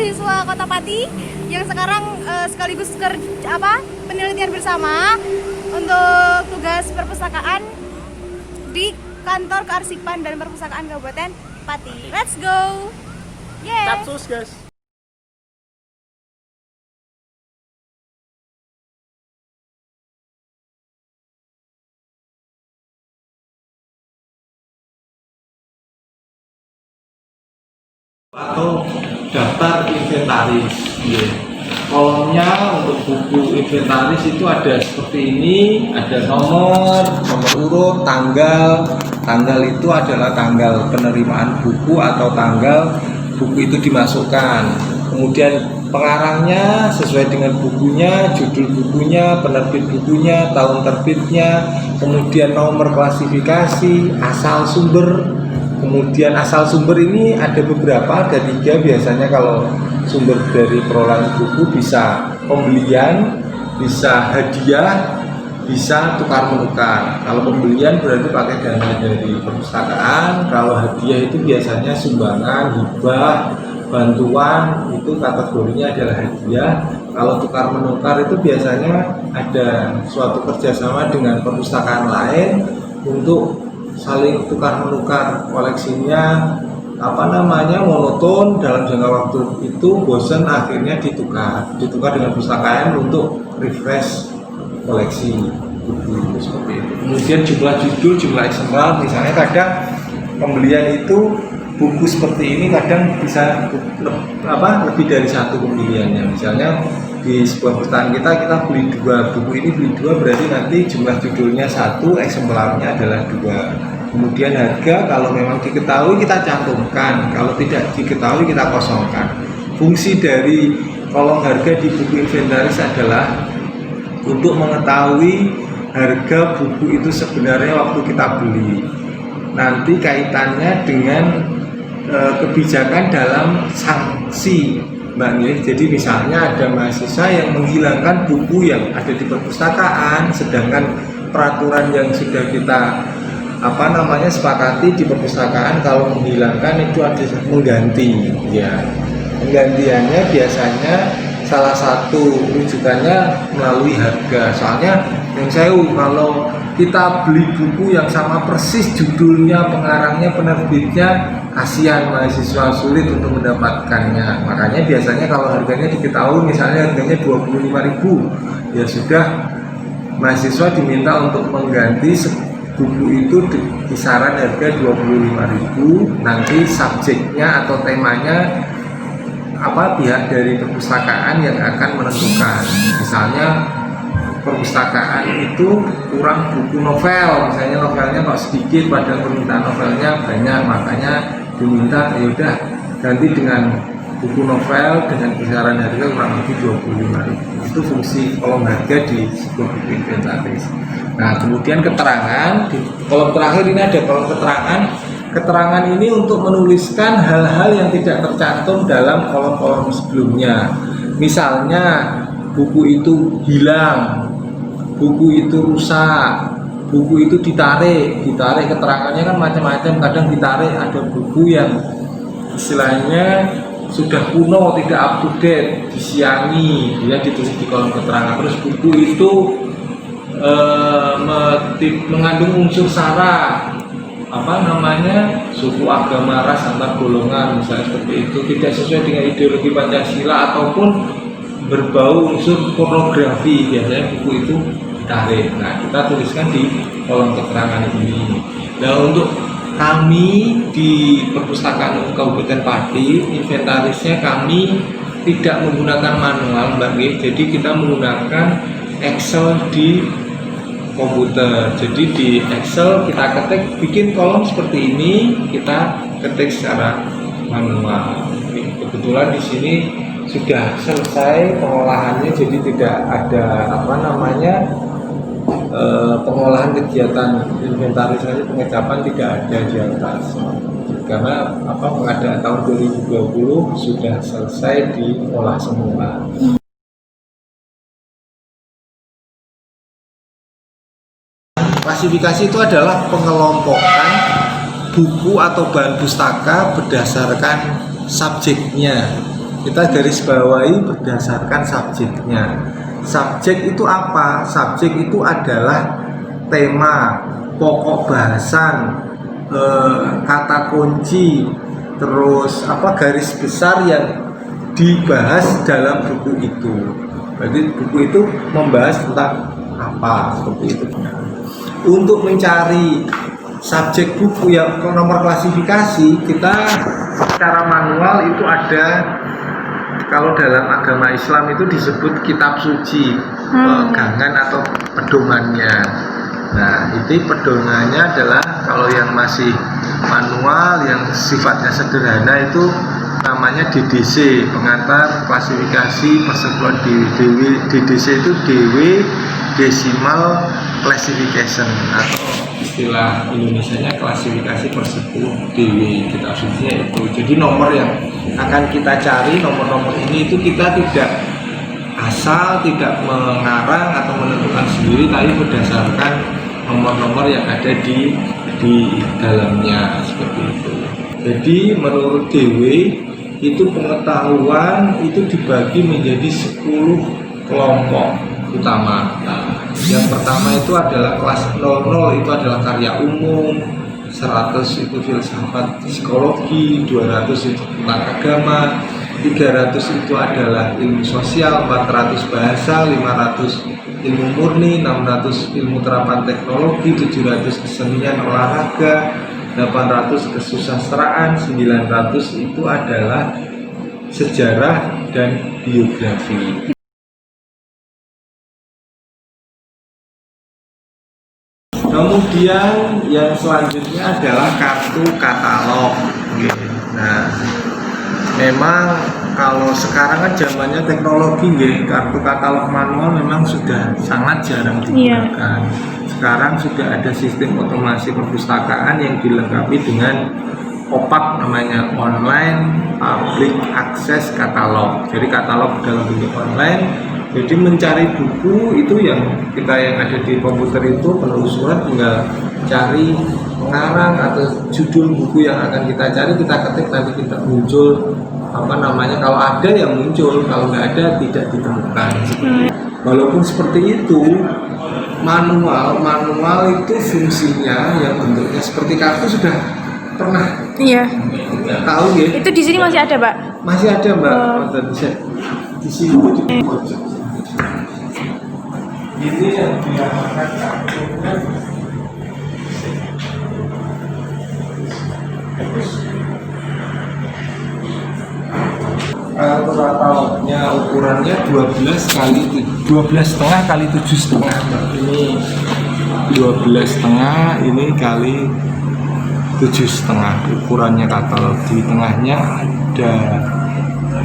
mahasiswa Kota Pati yang sekarang sekaligus penelitian bersama untuk tugas perpustakaan di kantor kearsipan dan perpustakaan Kabupaten Pati. Let's go. Yeah. Capsus guys. Atau daftar inventaris. Kolomnya untuk buku inventaris itu ada seperti ini, ada nomor urut, tanggal itu adalah tanggal penerimaan buku atau tanggal buku itu dimasukkan. Kemudian pengarangnya sesuai dengan bukunya, judul bukunya, penerbit bukunya, tahun terbitnya, kemudian nomor klasifikasi, asal sumber. Kemudian asal sumber ini ada beberapa, ada 3 biasanya. Kalau sumber dari perolehan buku bisa pembelian, bisa hadiah, bisa tukar menukar. Kalau pembelian berarti pakai dana dari perpustakaan. Kalau hadiah itu biasanya sumbangan, hibah, bantuan, itu kategorinya adalah hadiah. Kalau tukar menukar itu biasanya ada suatu kerjasama dengan perpustakaan lain untuk saling tukar menukar koleksinya, monoton dalam jangka waktu itu, bosan, akhirnya ditukar dengan perpustakaan untuk refresh koleksi buku seperti itu. Kemudian jumlah judul, jumlah eksemplar, misalnya kadang pembelian itu buku seperti ini kadang bisa lebih dari 1 pembeliannya. Misalnya di sebuah perpustakaan kita beli 2 buku ini, beli 2 berarti nanti jumlah judulnya 1, eksemplarnya adalah 2. Kemudian harga kalau memang diketahui kita cantumkan, kalau tidak diketahui kita kosongkan. Fungsi dari kolom harga di buku inventaris adalah untuk mengetahui harga buku itu sebenarnya waktu kita beli. Nanti kaitannya dengan kebijakan dalam sanksi, Mbak Nilih. Jadi misalnya ada mahasiswa yang menghilangkan buku yang ada di perpustakaan, sedangkan peraturan yang sudah kita sepakati di perpustakaan, kalau menghilangkan itu ada mengganti, ya. Penggantiannya biasanya salah satu rujukannya melalui harga. Soalnya kalau kita beli buku yang sama persis judulnya, pengarangnya, penerbitnya, kasihan mahasiswa, sulit untuk mendapatkannya. Makanya biasanya kalau harganya diketahui, misalnya harganya 25.000, ya sudah, mahasiswa diminta untuk mengganti buku itu di kisaran harga 25.000. Nanti subjeknya atau temanya pihak dari perpustakaan yang akan menentukan. Misalnya perpustakaan itu kurang buku novel, misalnya novelnya kok sedikit padahal permintaan novelnya banyak, makanya diminta yaudah ganti dengan buku novel dengan kisaran harga kurang lebih 25.000. Itu fungsi kolom harga di sebuah buku inventaris. Nah, kemudian keterangan di kolom terakhir ini ada kolom keterangan. Keterangan ini untuk menuliskan hal-hal yang tidak tercantum dalam kolom-kolom sebelumnya. Misalnya buku itu hilang, buku itu rusak, buku itu ditarik keterangannya kan macam-macam. Kadang ditarik, ada buku yang istilahnya sudah kuno, tidak up to date, disiangi, dia ditulis di kolom keterangan. Terus buku itu mengandung unsur sara, suku, agama, ras, antar golongan, misalnya seperti itu, tidak sesuai dengan ideologi Pancasila ataupun berbau unsur pornografi, biasanya buku itu ditarik. Nah, kita tuliskan di kolom keterangan ini. Nah, untuk kami di Perpustakaan Kabupaten Pati, inventarisnya kami tidak menggunakan manual, Mbak Nggih. Jadi kita menggunakan Excel di komputer. Jadi di Excel kita ketik, bikin kolom seperti ini, kita ketik secara manual. Kebetulan di sini sudah selesai pengolahannya, jadi tidak ada pengolahan kegiatan inventarisasi pengecapan tidak ada di atas, karena pengadaan tahun 2020 sudah selesai diolah semula. Klasifikasi itu adalah pengelompokan buku atau bahan pustaka berdasarkan subjeknya. kita garis bawahi berdasarkan subjeknya. Subjek itu apa? Subjek itu adalah tema, pokok bahasan, kata kunci, terus garis besar yang dibahas dalam buku itu. Jadi buku itu membahas tentang apa, seperti itu. Untuk mencari subjek buku yang nomor klasifikasi, kita secara manual itu ada, kalau dalam agama Islam itu disebut kitab suci, pegangan atau pedomannya. Nah, itu pedomannya adalah kalau yang masih manual, yang sifatnya sederhana itu namanya DDC, pengantar klasifikasi persekutuan DDC itu DW Decimal Classification, atau istilah Indonesianya klasifikasi persekutuan DW, kitab sucinya itu. Jadi nomor yang akan kita cari, nomor-nomor ini itu kita tidak asal, tidak mengarang atau menentukan sendiri, tapi berdasarkan nomor-nomor yang ada di dalamnya, seperti itu. Jadi menurut DW itu pengetahuan itu dibagi menjadi 10 kelompok utama. Yang pertama itu adalah kelas 00, itu adalah karya umum, 100 itu filsafat psikologi, 200 itu tentang agama, 300 itu adalah ilmu sosial, 400 bahasa, 500 ilmu murni, 600 ilmu terapan teknologi, 700 kesenian olahraga, 800 kesusastraan, 900 itu adalah sejarah dan biografi. Kemudian yang selanjutnya adalah kartu katalog. Nah, memang kalau sekarang kan zamannya teknologi, kartu katalog manual memang sudah sangat jarang digunakan. Sekarang sudah ada sistem otomasi perpustakaan yang dilengkapi dengan OPAC, namanya Online Public Access Catalog. Jadi katalog dalam bentuk online. Jadi mencari buku itu yang ada di komputer itu, penelusuran tinggal cari pengarang atau judul buku yang akan kita cari, kita ketik, nanti kita muncul kalau ada yang muncul, kalau nggak ada tidak ditemukan. Walaupun seperti itu, manual itu fungsinya yang bentuknya seperti kartu sudah pernah. Iya. Tahu ya? Itu di sini masih ada, Mbak? Masih ada, Mbak. Di sini itu di pojok. Ini yang dinamakan kartunya. Katalognya ukurannya 12,5 kali 7,5. Ini 12,5 ini kali 7,5 ukurannya katalog. Di tengahnya ada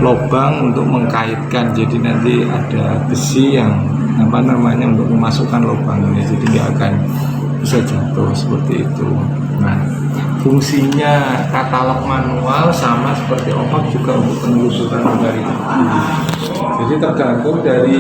lubang untuk mengkaitkan, jadi nanti ada besi yang untuk memasukkan lubangnya, jadi nggak akan bisa jatuh seperti itu. Nah, fungsinya katalog manual sama seperti OPAC juga untuk penelusuran dari buku. Jadi tergantung dari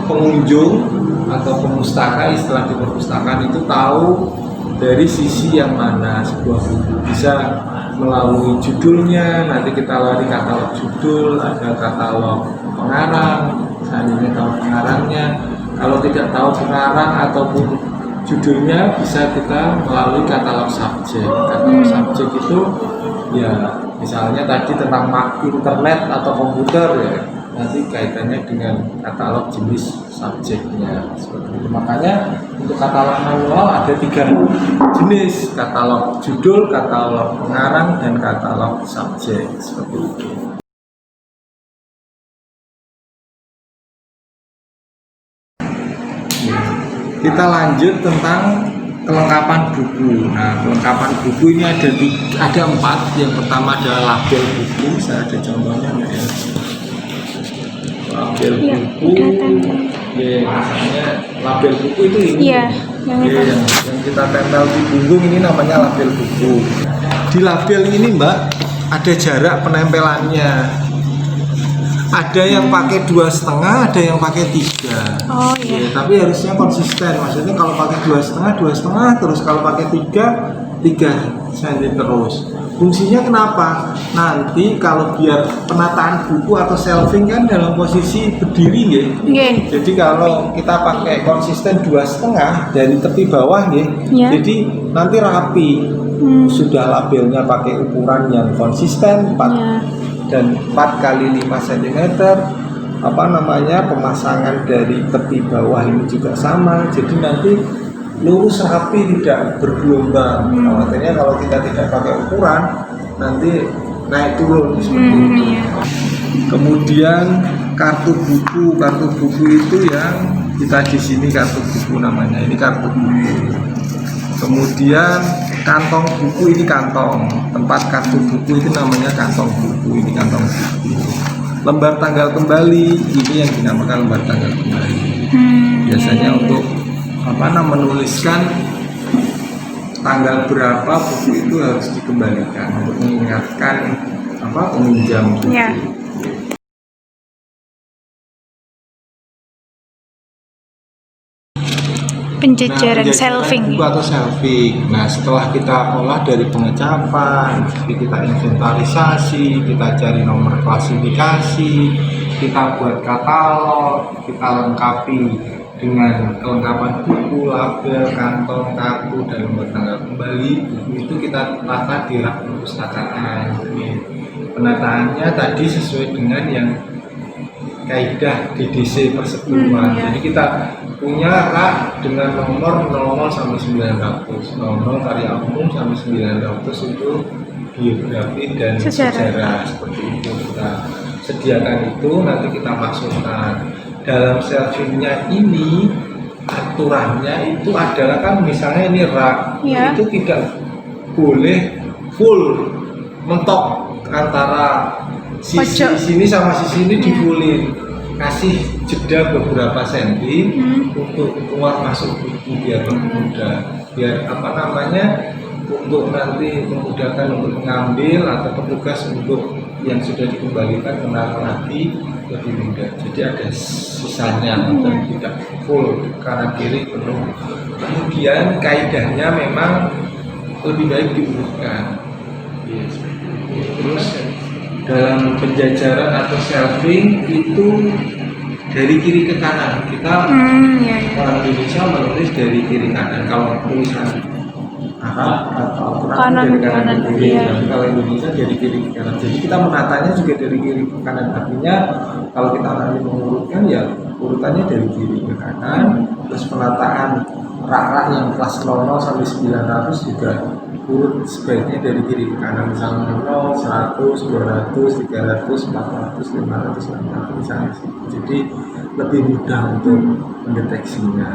pengunjung atau pemustaka, istilah di perpustakaan itu tahu dari sisi yang mana sebuah buku. Bisa melalui judulnya, nanti kita lari katalog judul, ada katalog pengarang, seandainya tahu pengarangnya. Kalau tidak tahu pengarang ataupun judulnya, bisa kita melalui katalog subjek. Katalog subjek itu ya misalnya tadi tentang internet atau komputer, ya nanti kaitannya dengan katalog jenis subjeknya, seperti itu. Makanya untuk katalog manual ada 3 jenis: katalog judul, katalog pengarang, dan katalog subjek, seperti itu. Kita lanjut tentang kelengkapan buku. Nah, kelengkapan buku ini ada 4. Yang pertama adalah label buku. Saya ada contohnya, ya. Label buku. Misalnya label buku itu ini. Yang kita tempel di punggung ini namanya label buku. Di label ini, Mbak, ada jarak penempelannya. Ada yang pakai 2,5, ada yang pakai 3. Oh iya. Ya, tapi harusnya konsisten. Maksudnya kalau pakai 2,5 terus, kalau pakai 3 cm terus. Fungsinya kenapa? Nanti kalau biar penataan buku atau shelving kan dalam posisi berdiri ya. Nggih. Jadi kalau kita pakai konsisten 2,5 dari tepi bawah ya, Ya. jadi nanti rapi. Sudah labelnya pakai ukuran yang konsisten 4 Ya. dan 4 kali 5 cm. Apa namanya, pemasangan dari tepi bawah ini juga sama. Jadi nanti lurus rapi, tidak bergelombang. Artinya kalau kita tidak pakai ukuran nanti naik turun seperti itu. Kemudian kartu buku itu yang kita di sini kartu buku namanya, ini kartu buku. Kemudian kantong buku, ini kantong tempat kartu buku itu namanya kantong buku, ini kantong buku. Lembar tanggal kembali ini yang dinamakan lembar tanggal kembali. Biasanya untuk menuliskan tanggal berapa buku itu harus dikembalikan untuk mengingatkan peminjam buku. Ya. Penjajaran shelving. Buku atau shelving. Nah, setelah kita olah dari pengecapan, kita inventarisasi, kita cari nomor klasifikasi, kita buat katalog, kita lengkapi dengan kelengkapan buku, label, kantong, kartu, dan lembar tanggal kembali. Buku itu kita tata di rak perpustakaan. Penataannya tadi sesuai dengan yang kaidah DDC persepuluhan. Jadi kita punya rak dengan nomor 00 sampai 900, 00 karya umum sampai 900 itu biografi dan sejarah. Seperti itu kita sediakan, itu nanti kita masukkan dalam shelvingnya. Ini aturannya itu adalah kan misalnya ini rak itu tidak boleh full mentok antara sisi sini sama sisi ini difullin, kasih jeda beberapa senti untuk keluar masuk buku biar lebih mudah, biar untuk nanti memudahkan untuk mengambil atau petugas untuk yang sudah dikembalikan menaruh lagi lebih mudah. Jadi ada sisanya dan tidak full kanan kiri penuh. Kemudian kaidahnya memang lebih baik diurutkan. Terus dalam penjajaran atau shelving itu dari kiri ke kanan. Kita orang Indonesia menulis dari kiri kanan. Kalau tulisan Arab atau Quran dari kanan ke kiri. Kalau Indonesia dari kiri ke kanan. Jadi kita menatanya juga dari kiri ke kanan. Artinya kalau kita nanti mengurutkan ya urutannya dari kiri ke kanan. Terus penataan rak-rak yang kelas 00 sampai 900 juga urut sebaiknya dari kiri ke kanan, misalnya 0, 100, 200, 300, 400, 500, 600 misalnya. Jadi lebih mudah untuk mendeteksinya.